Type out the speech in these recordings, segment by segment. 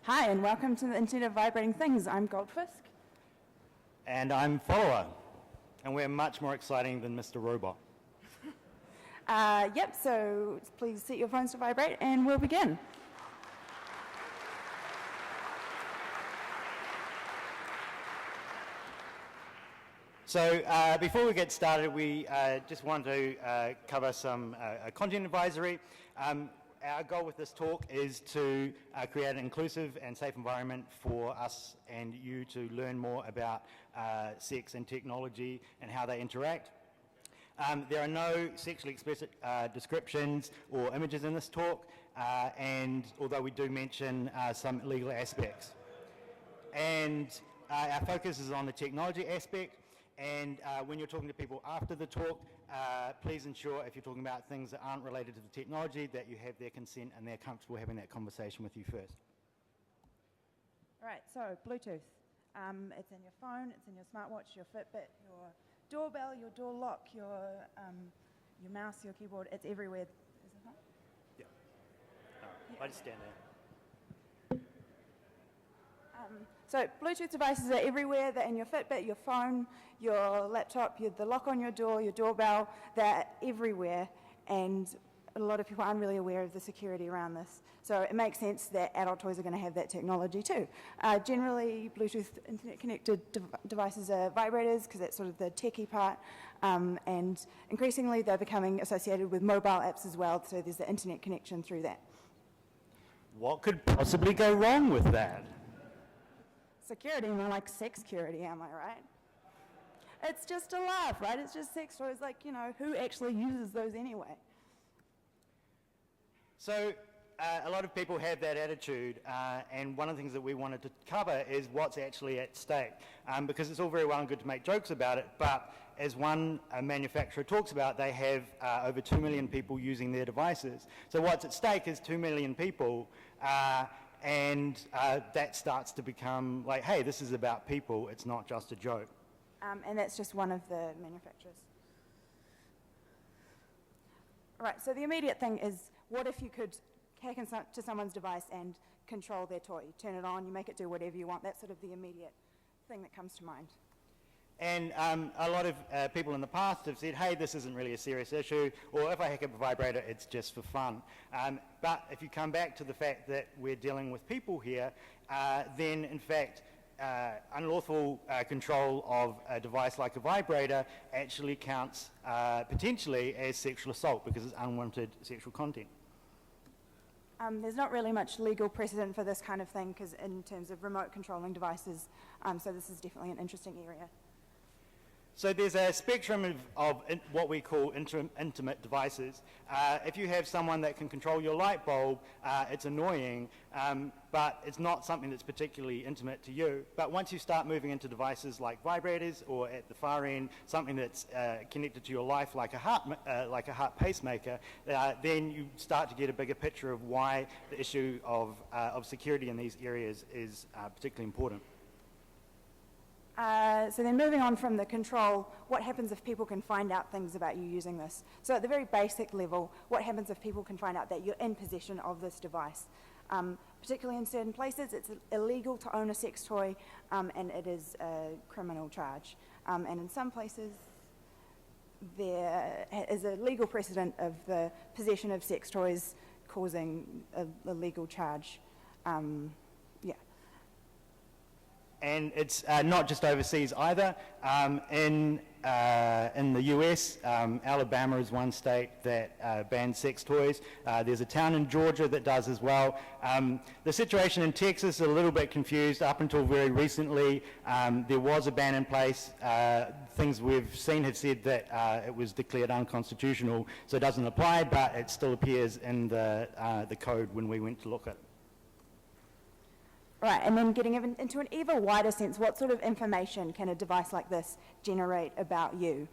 Hi, and welcome to the Internet of Vibrating Things. I'm Goldfisk. And I'm Follower, and we're much more exciting than Mr. Robot. Yep, so please set your phones to vibrate, and we'll begin. So before we get started, we just want to cover some content advisory. Our goal with this talk is to create an inclusive and safe environment for us and you to learn more about sex and technology and how they interact. There are no sexually explicit descriptions or images in this talk, and although we do mention some legal aspects. And our focus is on the technology aspect, and when you're talking to people after the talk, please ensure if you're talking about things that aren't related to the technology that you have their consent and they're comfortable having that conversation with you first. All right, so Bluetooth. It's in your phone, it's in your smartwatch, your Fitbit, your doorbell, your door lock, your mouse, your keyboard. It's everywhere. Is it not? Yeah. I just stand there. So Bluetooth devices are everywhere. They're in your Fitbit, your phone, your laptop, the lock on your door, your doorbell. They're everywhere, and a lot of people aren't really aware of the security around this. So it makes sense that adult toys are going to have that technology too. Generally, Bluetooth internet-connected devices are vibrators because that's sort of the techie part, and increasingly they're becoming associated with mobile apps as well, so there's the internet connection through that. What could possibly go wrong with that? Security, more like sex security, am I right? It's just a laugh, right? It's just sex toys, like, you know, who actually uses those anyway? So a lot of people have that attitude, and one of the things that we wanted to cover is what's actually at stake, because it's all very well and good to make jokes about it, but as one manufacturer talks about, they have over 2 million people using their devices. So what's at stake is 2 million people, and that starts to become like, hey, this is about people, it's not just a joke. And that's just one of the manufacturers. All right, so the immediate thing is, what if you could hack into someone's device and control their toy? You turn it on, you make it do whatever you want. That's sort of the immediate thing that comes to mind. And a lot of people in the past have said, hey, this isn't really a serious issue, or if I hack up a vibrator, it's just for fun. But if you come back to the fact that we're dealing with people here, then in fact, unlawful control of a device like a vibrator actually counts potentially as sexual assault because it's unwanted sexual content. There's not really much legal precedent for this kind of thing because in terms of remote controlling devices, so this is definitely an interesting area. So there's a spectrum of what we call intimate devices. If you have someone that can control your light bulb, it's annoying, but it's not something that's particularly intimate to you. But once you start moving into devices like vibrators, or at the far end, something that's connected to your life like a heart pacemaker, then you start to get a bigger picture of why the issue of security in these areas is particularly important. So then moving on from the control, what happens if people can find out things about you using this? So at the very basic level, what happens if people can find out that you're in possession of this device? Particularly in certain places, it's illegal to own a sex toy, and it is a criminal charge. And in some places, there is a legal precedent of the possession of sex toys causing a legal charge. And it's not just overseas either. In the US, Alabama is one state that bans sex toys. There's a town in Georgia that does as well. The situation in Texas is a little bit confused. Up until very recently, there was a ban in place. Things we've seen have said that it was declared unconstitutional, so it doesn't apply, but it still appears in the code when we went to look at it. Right, and then getting into an even wider sense, what sort of information can a device like this generate about you?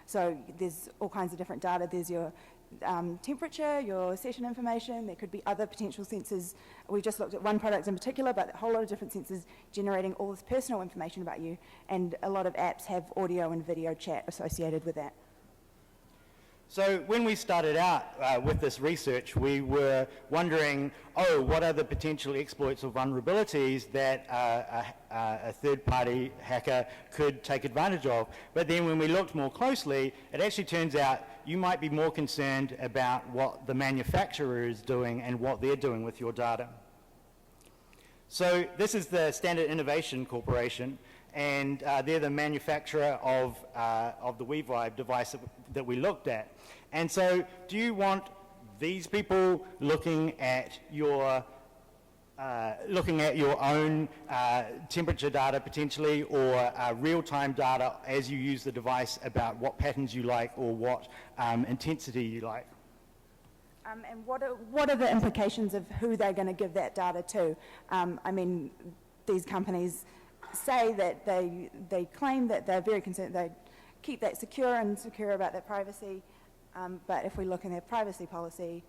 So there's all kinds of different data. There's your temperature, your session information. There could be other potential sensors. We just looked at one product in particular, but a whole lot of different sensors generating all this personal information about you. And a lot of apps have audio and video chat associated with that. So when we started out with this research, we were wondering, what are the potential exploits or vulnerabilities that a third-party hacker could take advantage of? But then when we looked more closely, it actually turns out you might be more concerned about what the manufacturer is doing and what they're doing with your data. So this is the Standard Innovation Corporation, and they're the manufacturer of the WeVibe device that we looked at. And so do you want these people looking at your own temperature data potentially, or real-time data as you use the device about what patterns you like or what intensity you like? And what are the implications of who they're going to give that data to? I mean, these companies say that they claim that they're very concerned, they keep that secure about their privacy, but if we look in their privacy policy,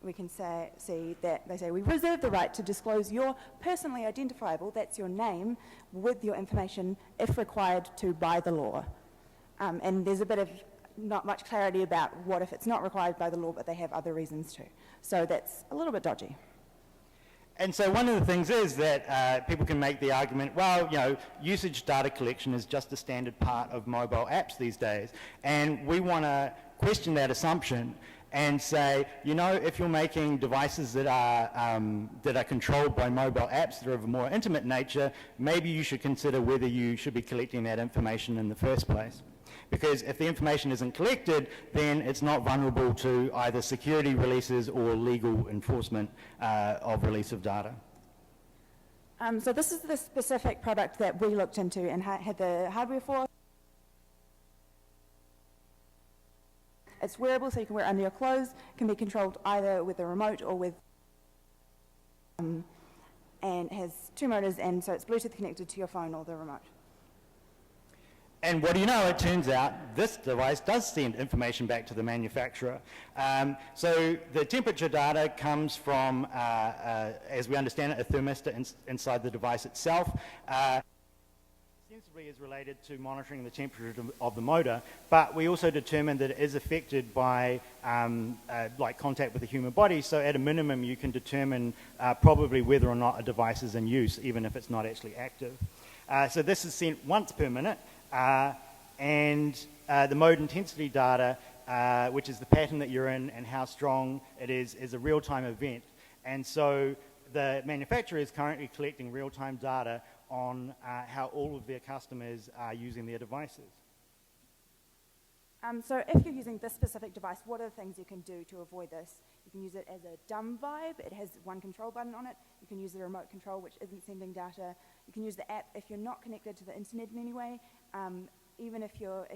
we can see that they say, we reserve the right to disclose your personally identifiable, that's your name, with your information if required to by the law. And there's a bit of not much clarity about what if it's not required by the law, but they have other reasons to. So that's a little bit dodgy. And so one of the things is that people can make the argument, well, you know, usage data collection is just a standard part of mobile apps these days. And we want to question that assumption and say, you know, if you're making devices that are controlled by mobile apps that are of a more intimate nature, maybe you should consider whether you should be collecting that information in the first place. Because if the information isn't collected, then it's not vulnerable to either security releases or legal enforcement of release of data. So this is the specific product that we looked into and had the hardware for. It's wearable, so you can wear it under your clothes, can be controlled either with a remote or with, and has 2 motors, and so it's Bluetooth connected to your phone or the remote. And what do you know, it turns out this device does send information back to the manufacturer. So the temperature data comes from, as we understand it, a thermistor inside the device itself. Ostensibly is related to monitoring the temperature of the motor, but we also determined that it is affected by like contact with the human body, so at a minimum you can determine probably whether or not a device is in use, even if it's not actually active. So this is sent once per minute. And the mode intensity data, which is the pattern that you're in and how strong it is a real-time event. And so the manufacturer is currently collecting real-time data on how all of their customers are using their devices. So if you're using this specific device, what are the things you can do to avoid this? You can use it as a dumb vibe. It has one control button on it. You can use the remote control, which isn't sending data. You can use the app if you're not connected to the internet in any way. Even if you're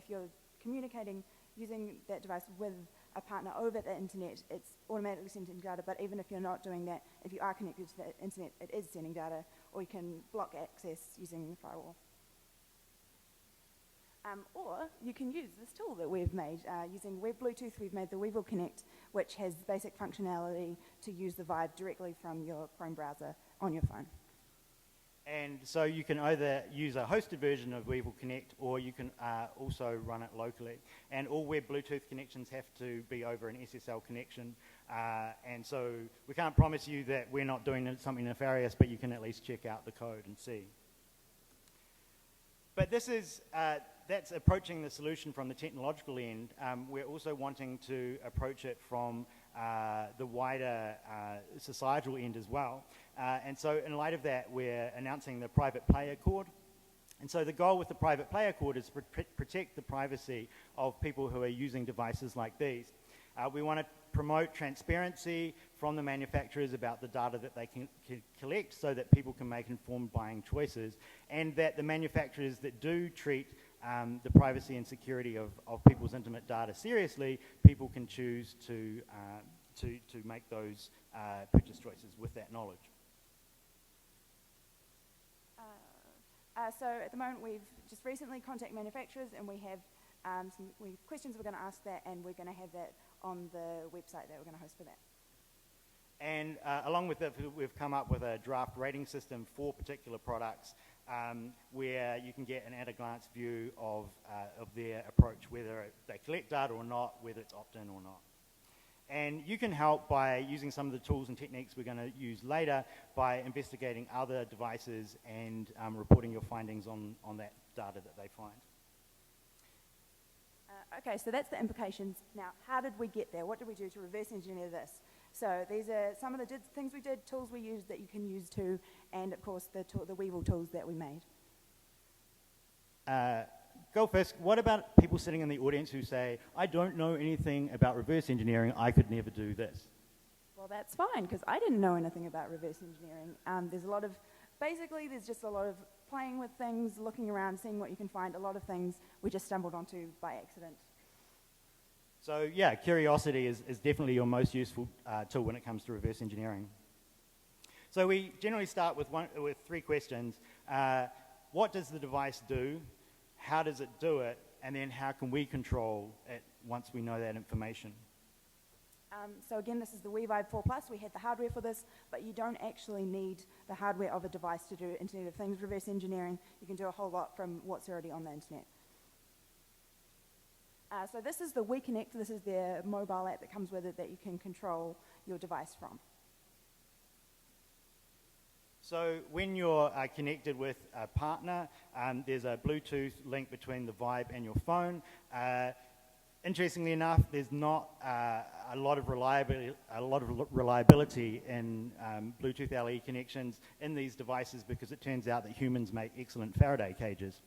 communicating using that device with a partner over the internet, it's automatically sending data. But even if you're not doing that, if you are connected to the internet, it is sending data. Or you can block access using the firewall. Or you can use this tool that we've made. Using Web Bluetooth, we've made the Weevil Connect, which has basic functionality to use the Vibe directly from your Chrome browser on your phone. And so you can either use a hosted version of Weevil Connect, or you can also run it locally. And all Web Bluetooth connections have to be over an SSL connection. And so we can't promise you that we're not doing something nefarious, but you can at least check out the code and see. But this is, that's approaching the solution from the technological end. We're also wanting to approach it from the wider societal end as well. And so in light of that, we're announcing the private play accord. And so the goal with the private play accord is to protect the privacy of people who are using devices like these. We want to promote transparency from the manufacturers about the data that they can collect so that people can make informed buying choices, and that the manufacturers that do treat the privacy and security of people's intimate data seriously, people can choose to make those purchase choices with that knowledge. So at the moment we've just recently contacted manufacturers, and we have some questions we're going to ask that, and we're going to have that on the website that we're going to host for that. And along with that, we've come up with a draft rating system for particular products where you can get an at-a-glance view of their approach, whether they collect data or not, whether it's opt-in or not. And you can help by using some of the tools and techniques we're going to use later by investigating other devices and reporting your findings on that data that they find. Okay, so that's the implications. Now, how did we get there? What did we do to reverse engineer this? So these are some of the things we did, tools we used that you can use too, and of course the Weevil tools that we made. Goldfisk, what about people sitting in the audience who say, I don't know anything about reverse engineering, I could never do this? Well, that's fine, because I didn't know anything about reverse engineering. There's just a lot of playing with things, looking around, seeing what you can find. A lot of things we just stumbled onto by accident. So yeah, curiosity is definitely your most useful tool when it comes to reverse engineering. So we generally start with three questions. What does the device do? How does it do it? And then how can we control it once we know that information? So again, this is the WeVibe 4 Plus. We had the hardware for this, but you don't actually need the hardware of a device to do Internet of Things reverse engineering. You can do a whole lot from what's already on the internet. So this is the WeConnect. This is their mobile app that comes with it that you can control your device from. So when you're connected with a partner, there's a Bluetooth link between the Vibe and your phone. Interestingly enough, there's not a lot of reliability in Bluetooth LE connections in these devices because it turns out that humans make excellent Faraday cages.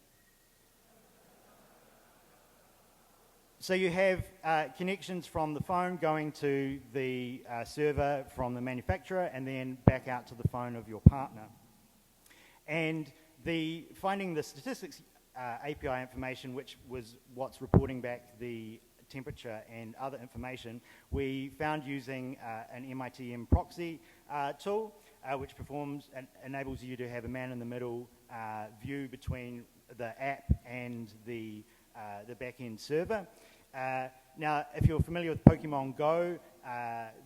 So you have connections from the phone going to the server from the manufacturer and then back out to the phone of your partner. And finding the statistics API information, which was what's reporting back the temperature and other information, we found using an MITM proxy tool, which performs and enables you to have a man-in-the-middle view between the app and the back-end server. Now, if you're familiar with Pokemon Go,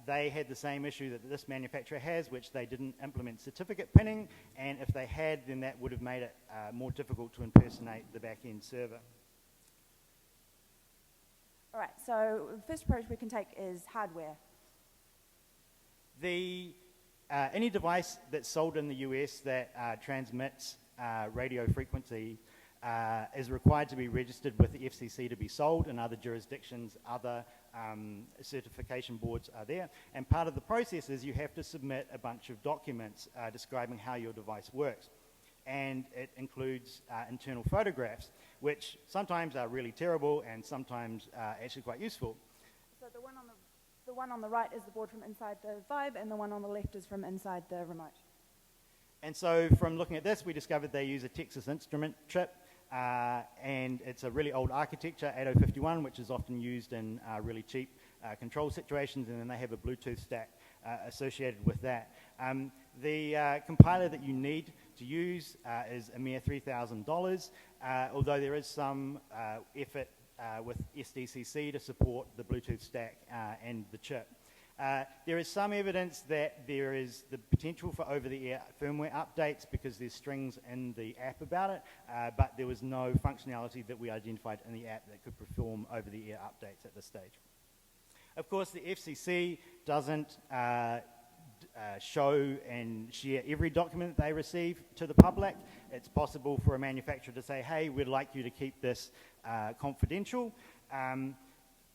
they had the same issue that this manufacturer has, which they didn't implement certificate pinning, and if they had, then that would have made it more difficult to impersonate the back-end server. All right, so the first approach we can take is hardware. Any device that's sold in the US that transmits radio frequency is required to be registered with the FCC to be sold. In other jurisdictions, other certification boards are there. And part of the process is you have to submit a bunch of documents describing how your device works. And it includes internal photographs, which sometimes are really terrible and sometimes actually quite useful. So the one on the right is the board from inside the Vibe, and the one on the left is from inside the remote. And so from looking at this, we discovered they use a Texas Instrument chip, and it's a really old architecture, 8051, which is often used in really cheap control situations, and then they have a Bluetooth stack associated with that. The compiler that you need to use is a mere $3,000, although there is some effort with SDCC to support the Bluetooth stack and the chip. There is some evidence that there is the potential for over-the-air firmware updates because there's strings in the app about it, but there was no functionality that we identified in the app that could perform over-the-air updates at this stage. Of course, the FCC doesn't show and share every document that they receive to the public. It's possible for a manufacturer to say, hey, we'd like you to keep this confidential,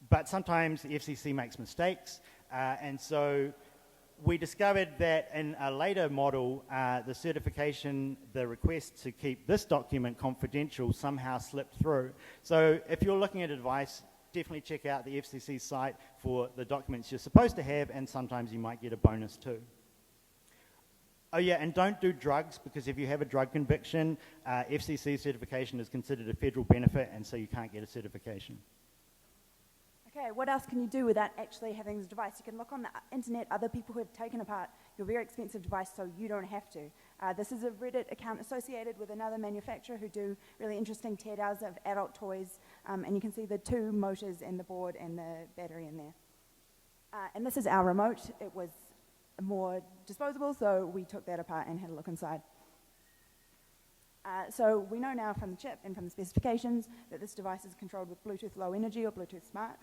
but sometimes the FCC makes mistakes. And so we discovered that in a later model, the certification, the request to keep this document confidential somehow slipped through. So if you're looking at a device, definitely check out the FCC site for the documents you're supposed to have, and sometimes you might get a bonus too. Oh yeah, and don't do drugs, because if you have a drug conviction, FCC certification is considered a federal benefit, and so you can't get a certification. Okay, what else can you do without actually having this device? You can look on the internet, other people who have taken apart your very expensive device so you don't have to. This is a Reddit account associated with another manufacturer who do really interesting teardowns of adult toys, and you can see the two motors and the board and the battery in there. And this is our remote. It was more disposable, so we took that apart and had a look inside. So we know now from the chip and from the specifications that this device is controlled with Bluetooth Low Energy or Bluetooth Smart.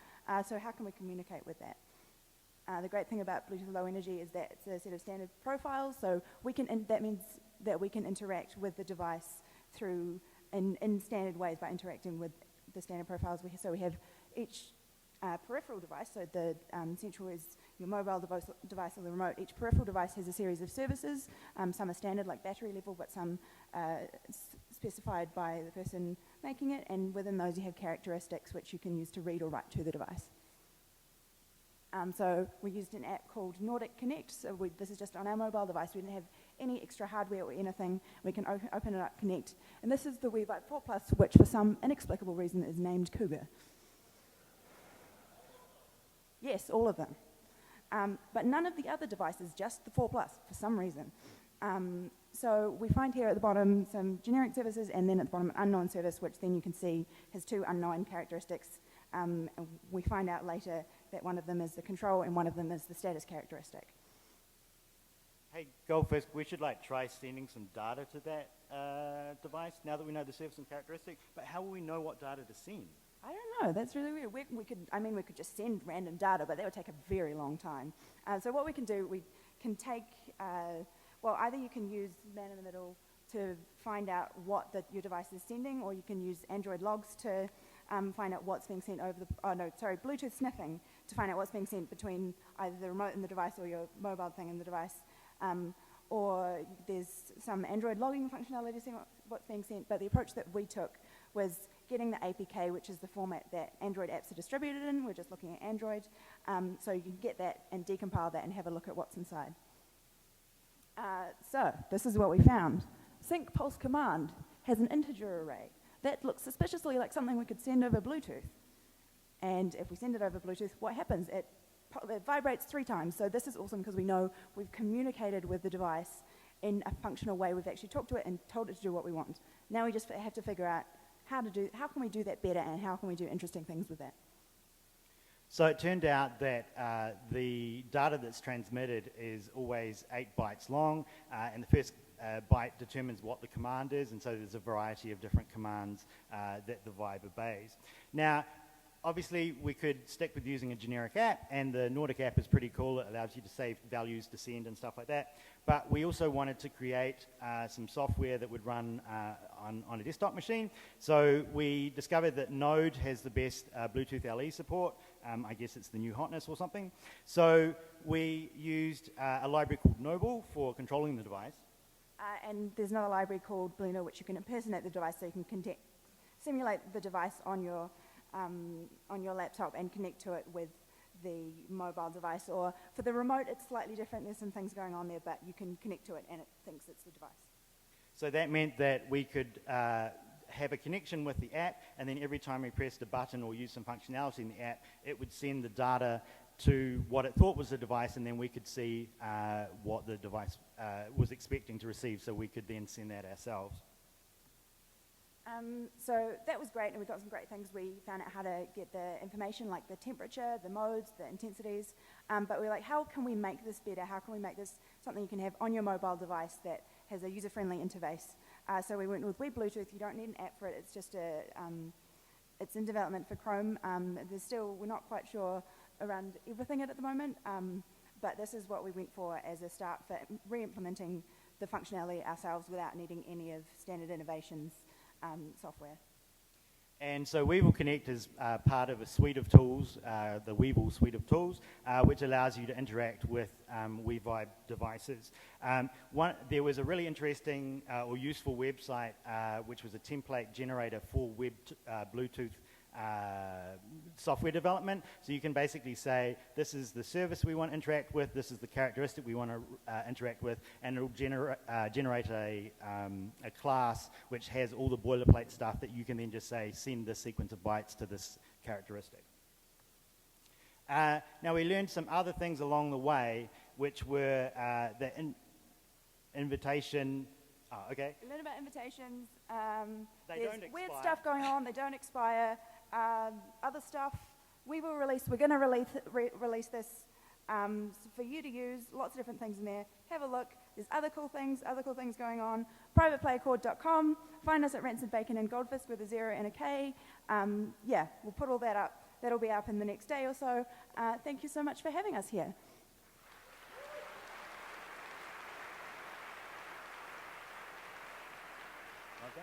So how can we communicate with that? The great thing about Bluetooth Low Energy is that it's a set of standard profiles, so that means that we can interact with the device through in standard ways by interacting with the standard profiles. So we have each peripheral device, so the central is your mobile device or the remote. Each peripheral device has a series of services. Some are standard, like battery level, but some specified by the person making it, and within those you have characteristics which you can use to read or write to the device. So we used an app called Nordic Connect. So this is just on our mobile device. We didn't have any extra hardware or anything. We can open it up, connect. And this is the WeVibe 4 Plus, which for some inexplicable reason is named Cougar. Yes, all of them. But none of the other devices, just the 4 Plus, for some reason. So we find here at the bottom some generic services, and then at the bottom an unknown service, which then you can see has two unknown characteristics. And we find out later that one of them is the control and one of them is the status characteristic. Hey, Goldfisk, we should try sending some data to that device now that we know the service and characteristic, but how will we know what data to send? I don't know, that's really weird. We could just send random data, but that would take a very long time. So what we can do, we can take, either you can use man in the middle to find out what your device is sending, or you can use Android logs to find out what's being sent over Bluetooth sniffing to find out what's being sent between either the remote and the device or your mobile thing and the device. Or there's some Android logging functionality seeing what's being sent, but the approach that we took was getting the APK, which is the format that Android apps are distributed in. We're just looking at Android. So you can get that and decompile that and have a look at what's inside. So this is what we found. Sync pulse command has an integer array. That looks suspiciously like something we could send over Bluetooth. And if we send it over Bluetooth, what happens? It vibrates 3 times. So this is awesome because we know we've communicated with the device in a functional way. We've actually talked to it and told it to do what we want. Now we just have to figure out how can we do that better and how can we do interesting things with that. So it turned out that the data that's transmitted is always 8 bytes long, and the first byte determines what the command is, and so there's a variety of different commands that the Vibe obeys. Now, obviously, we could stick with using a generic app, and the Nordic app is pretty cool. It allows you to save values to send and stuff like that. But we also wanted to create some software that would run on a desktop machine. So we discovered that Node has the best Bluetooth LE support. I guess it's the new hotness or something. So we used a library called Noble for controlling the device. And there's another library called Bluno, which you can impersonate the device so you can simulate the device on your laptop and connect to it with the mobile device. Or for the remote, it's slightly different. There's some things going on there, but you can connect to it and it thinks it's the device. So that meant that we could have a connection with the app, and then every time we pressed a button or used some functionality in the app, it would send the data to what it thought was the device, and then we could see what the device was expecting to receive, so we could then send that ourselves. So that was great, and we got some great things. We found out how to get the information, like the temperature, the modes, the intensities, but we're like, how can we make this better? How can we make this something you can have on your mobile device that has a user-friendly interface? So we went with Web Bluetooth. You don't need an app for it. It's just it's in development for Chrome. We're not quite sure around everything at the moment, but this is what we went for as a start for re-implementing the functionality ourselves without needing any of Standard Innovation's software. And so Weevil Connect is part of a suite of tools, the Weevil suite of tools, which allows you to interact with WeVibe devices. There was a really interesting or useful website which was a template generator for web Bluetooth software development. So you can basically say, this is the service we want to interact with, this is the characteristic we want to interact with, and it'll generate a class which has all the boilerplate stuff that you can then just say, send this sequence of bytes to this characteristic. Now we learned some other things along the way, which were the invitation. Oh, okay. We learned about invitations. There's weird stuff going on. They don't expire. Other stuff. We're going to release this for you to use. Lots of different things in there. have a look. There's other cool things going on. Privateplayercord.com. Find us at Rancid Bacon and Goldfisk with a 0 and a K. Yeah, we'll put all that up. That'll be up in the next day or so. Thank you so much for having us here. Okay.